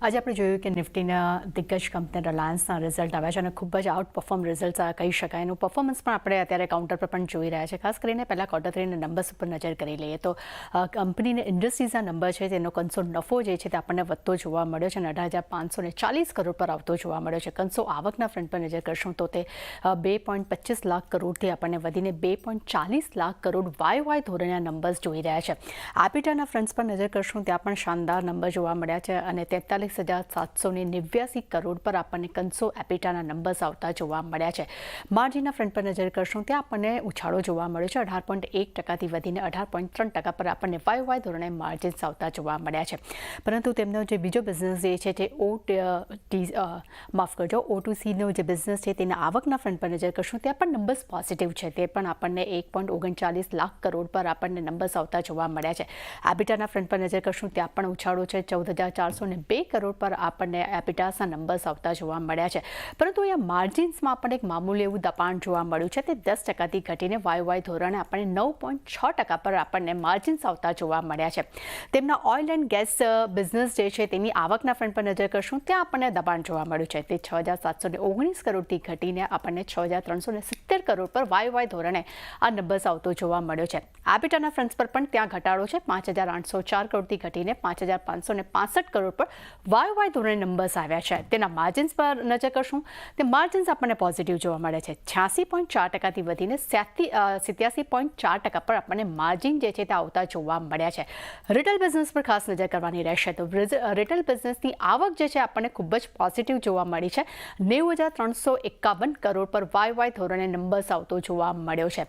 આજે આપણે જોયું કે નિફ્ટીના દિગ્ગજ કંપની રિલાયન્સના રિઝલ્ટ આવ્યા છે અને ખૂબ જ આઉટ પરફોર્મ રિઝલ્ટ કહી શકાય. એનું પરફોર્મન્સ પણ આપણે અત્યારે કાઉન્ટર પર પણ જોઈ રહ્યા છે. ખાસ કરીને પહેલાં ક્વાર્ટર થ્રીના નંબર્સ ઉપર નજર કરી લઈએ તો કંપનીના ઇન્ડસ્ટ્રીઝના નંબર છે તેનો કંસો નફો જે છે તે આપણને વધતો જોવા મળ્યો છે અને 18,540 કરોડ પર આવતો જોવા મળ્યો છે. કંસો આવકના ફ્રન્ટ પર નજર કરશું તો તે 2.25 લાખ કરોડથી આપણને વધીને 2.40 લાખ કરોડ વાય ધોરણના નંબર્સ જોઈ રહ્યા છે. એબિટાના ફ્રન્ટ્સ પર નજર કરશું ત્યાં પણ શાનદાર નંબર જોવા મળ્યા છે અને 43,789 કરોડ પર આપણને કંસો એબિટાના નંબર્સ આવતા જોવા મળ્યા છે. માર્જિનના ફ્રન્ટ પર નજર કરશું ત્યાં આપણને ઉછાળો જોવા મળ્યો છે. 18.1%થી વધીને 18.3% પર આપણને વાય ધોરણે માર્જિન્સ આવતા જોવા મળ્યા છે. પરંતુ તેમનો જે બીજો બિઝનેસ જે છે તે O2Cનો જે બિઝનેસ છે તેના આવકના ફ્રન્ટ પર નજર કરશું ત્યાં પણ નંબર્સ પોઝિટિવ છે. તે પણ આપણને 1.39 લાખ કરોડ પર આપણને નંબર્સ આવતા જોવા મળ્યા છે. એબિટાના ફ્રન્ટ પર નજર કરશું ત્યાં પણ ઉછાળો છે. 14,402 કરોડ પર આપણને એબિટાસના નંબર્સ આવતા જોવા મળ્યા છે. પરંતુ અહીંયા માર્જિન્સમાં આપણને એક મામૂલી એવું દબાણ જોવા મળ્યું છે. તે 10%થી ઘટીને વાય ધોરણે આપણને 9.6% પર આપણને માર્જિન્સ આવતા જોવા મળ્યા છે. તેમના ઓઇલ એન્ડ ગેસ બિઝનેસ જે છે તેની આવકના ફ્રન્ટ પર નજર કરશું ત્યાં આપણને દબાણ જોવા મળ્યું છે. તે 6,719 કરોડથી ઘટીને આપણને 6,370 કરોડ પર વાય ધોરણે આ નંબર્સ આવતો જોવા મળ્યો છે. એબિટાના ફ્રન્ટ્સ પર પણ ત્યાં ઘટાડો છે. 5,804 કરોડથી ઘટીને 5,565 કરોડ પર વાય ધોરણે નંબર્સ આવ્યા છે. તેના માર્જિન્સ પર નજર કરશું તે માર્જિન્સ આપણને પોઝિટિવ જોવા મળે છે. 86.4%થી વધીને 87.4% પર આપણને માર્જિન જે છે તે આવતા જોવા મળ્યા છે. રિટેલ બિઝનેસ પર ખાસ નજર કરવાની રહેશે તો રિટેલ બિઝનેસની આવક જે છે આપણને ખૂબ જ પોઝિટિવ જોવા મળી છે. 90,351 કરોડ પર વાય ધોરણે નંબર્સ આવતો જોવા મળ્યો છે.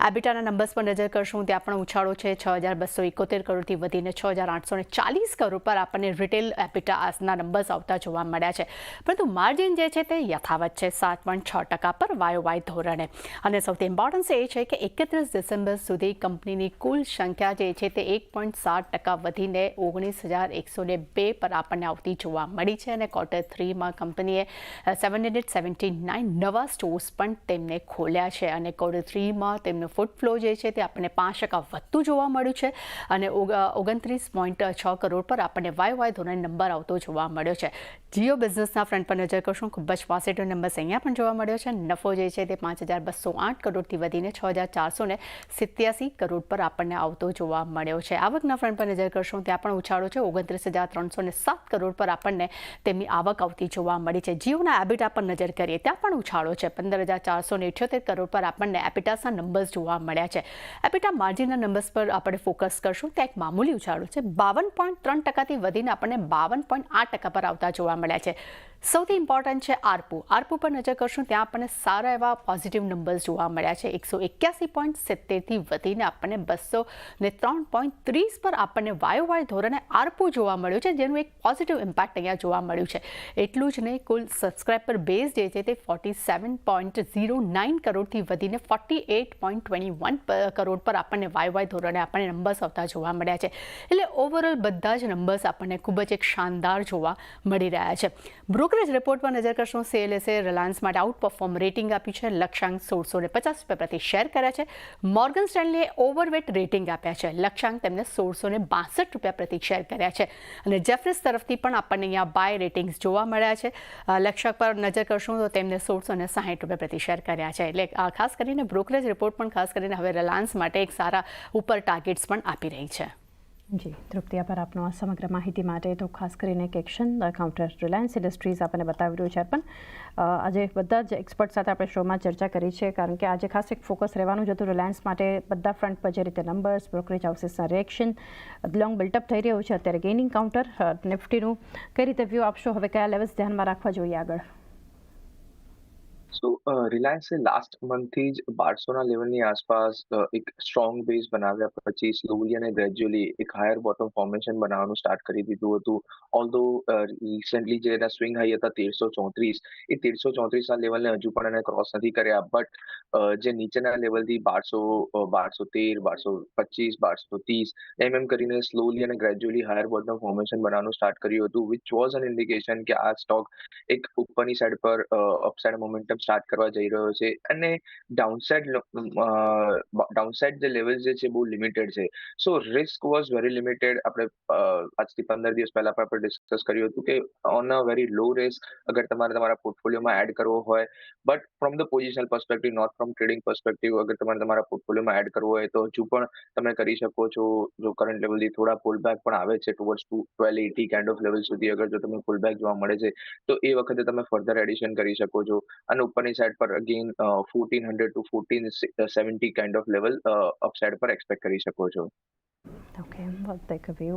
એબિટાના નંબર્સ પર નજર કરશું ત્યાં પણ ઉછાળો છે. 6,271 કરોડથી વધીને 6,840 કરોડ પર આપણને રિટેલ એબિટાના નંબર્સ આવતા જોવા મળ્યા છે. પરંતુ માર્જિન જે છે તે યથાવત છે 7.6% પર વાય ધોરણે. અને સૌથી ઇમ્પોર્ટન્સ એ છે કે 31 ડિસેમ્બર સુધી કંપનીની કુલ સંખ્યા જે છે તે 1.7% વધીને 19,102 પર આપણને આવતી જોવા મળી છે. અને ક્વાર્ટર થ્રીમાં કંપનીએ 779 નવા સ્ટોર્સ પણ તેમને ખોલ્યા છે અને ક્વાર્ટર થ્રીમાં તેમનો ફૂટફ્લો જે છે તે આપણને 5% વધતું જોવા મળ્યું છે અને 29.6 કરોડ પર આપણને વાય ધોરણે નંબર આવતો જોવા મળ્યો છે. જીઓ બિઝનેસના ફ્રન્ટ પર નજર કરશું ખૂબ જ પોઝિટિવ નંબર્સ અહીંયા પણ જોવા મળ્યો છે. નફો જે છે તે 5,208 કરોડથી વધીને 6,487 કરોડ પર આપણને આવતો જોવા મળ્યો છે. આવકના ફ્રન્ટ પર નજર કરશું ત્યાં પણ ઉછાળો છે. 29,307 કરોડ પર આપણને તેમની આવક આવતી જોવા મળી છે. જીઓના એબિટા પર નજર કરીએ ત્યાં પણ ઉછાળો છે. 15,478 કરોડ પર આપણને એબિટાસના નંબર્સ જોવા મળ્યા છે. એબિટા માર્જિનના નંબર્સ પર આપણે ફોકસ કરશું ત્યાં એક મામૂલી ઉછાળો છે. 52.3%થી વધીને આપણને 52.8% પર આવતા જોવા મળ્યા છે. સૌથી ઇમ્પોર્ટન્ટ છે આરપુ પર નજર કરશું ત્યાં આપણને સારા એવા પોઝિટિવ નંબર્સ જોવા મળ્યા છે. 181.70થી વધીને આપણને 203.30 પર આપણને વાય ધોરણે આરપુ જોવા મળ્યું છે જેનું એક પોઝિટિવ ઇમ્પેક્ટ અહીંયા જોવા મળ્યું છે. એટલું જ નહીં કુલ સબસ્ક્રાઇબર બેઝ જે છે તે 47.09 કરોડથી વધીને 48.21 કરોડ પર આપણને વાય ધોરણે આપણને નંબર્સ આવતા જોવા મળ્યા છે. એટલે ઓવરઓલ બધા જ નંબર્સ આપણને ખૂબ જ એક શાનદાર જોવા મળી રહ્યા છે. બ્રોકરેજ રિપોર્ટ પર નજર કરશું CLSA રિલાયન્સ માટે આઉટ પરફોર્મ રેટિંગ આપ્યું છે. લક્ષ્યાંક 1650 પ્રતિ શેર કર્યા છે. મોર્ગન સ્ટેનલીએ ઓવરવેટ રેટિંગ આપ્યા છે. લક્ષ્યાંક તેમને 1662 પ્રતિ શેર કર્યા છે અને જેફરીસ તરફથી પણ આપણને અહીંયા બાય રેટિંગ્સ જોવા મળ્યા છે. લક્ષ્યાંક પર નજર કરશું તો તેમને 1660 પ્રતિ શેર કર્યા છે. એટલે ખાસ કરીને બ્રોકરેજ રિપોર્ટ પણ ખાસ કરીને હવે રિલાયન્સ માટે એક સારા ઉપર ટાર્ગેટ્સ પણ આપી રહી છે. જી તૃપ્તિ આભાર આપનો આ સમગ્ર માહિતી માટે. તો ખાસ કરીને એક એક્શન કાઉન્ટર રિલાયન્સ ઇન્ડસ્ટ્રીઝ આપણને બતાવી રહ્યું છે. પણ આજે બધા જ એક્સપર્ટ સાથે આપણે શોમાં ચર્ચા કરી છે કારણ કે આજે ખાસ એક ફોકસ રહેવાનું જ હતું રિલાયન્સ માટે. બધા ફ્રન્ટ પર જે રીતે નંબર્સ બ્રોકરેજ હાઉસીસના રિએક્શન લોંગ બિલ્ટઅપ થઈ રહ્યું છે. અત્યારે ગેઇનિંગ કાઉન્ટર નિફ્ટીનું કઈ રીતે વ્યૂ આપશો? હવે કયા લેવલ્સ ધ્યાનમાં રાખવા જોઈએ આગળ? સો રિલાયન્સે લાસ્ટ મંથથી જ 1200ના લેવલની આસપાસ એક સ્ટ્રોંગ બેઝ બનાવ્યા પછી સ્લોલી અને ગ્રેજ્યુઅલી એક હાયર બોટમ ફોર્મેશન બનાવવાનું સ્ટાર્ટ કરી દીધું હતું. ઓલ્ધો રિસેન્ટલી જે એના સ્વિંગ હાઈ હતા 1334, એ 1334ના લેવલને હજુ પણ એને ક્રોસ નથી કર્યા. બટ જે નીચેના લેવલથી 1213, 1225, 1230 એમ કરીને સ્લોલી અને ગ્રેજ્યુઅલી હાયર બોટમ ફોર્મેશન બનાવવાનું સ્ટાર્ટ કર્યું હતું, વિચ વોઝ એન ઇન્ડિકેશન કે આ સ્ટોક એક ઉપરની સાઈડ પર અપસાઇડ મોમેન્ટમ સ્ટાર્ટ કરવા જઈ રહ્યો છે અને ડાઉનસાઇડ જે લેવલ જે છે બહુ લિમિટેડ છે. સો રિસ્ક વોઝ વેરી લિમિટેડ. આપણે આજથી 15 દિવસ પહેલા પણ આપણે ડિસ્કસ કર્યું હતું કે on a very low risk અગર તમારે તમારા પોર્ટફોલિયોમાં એડ કરવો હોય, but from the positional perspective, not from trading perspective, અગર તમારે તમારા પોર્ટફોલિયોમાં એડ કરવો હોય તો હજુ પણ તમે કરી શકો છો. જો કરંટ લેવલથી થોડા પુલબેક પણ આવે છે ટુવર્ડ્સ 1280 કાઇન્ડ ઓફ લેવલ સુધી, અગર જો તમને પુલબેક જોવા મળે છે તો એ વખતે તમે ફર્ધર એડિશન કરી શકો છો. અને ઉપરની સાઈડ પર again 1400 to 1470 kind of level upside પર એક્સપેક્ટ કરી શકો છો. Okay, well, take a view.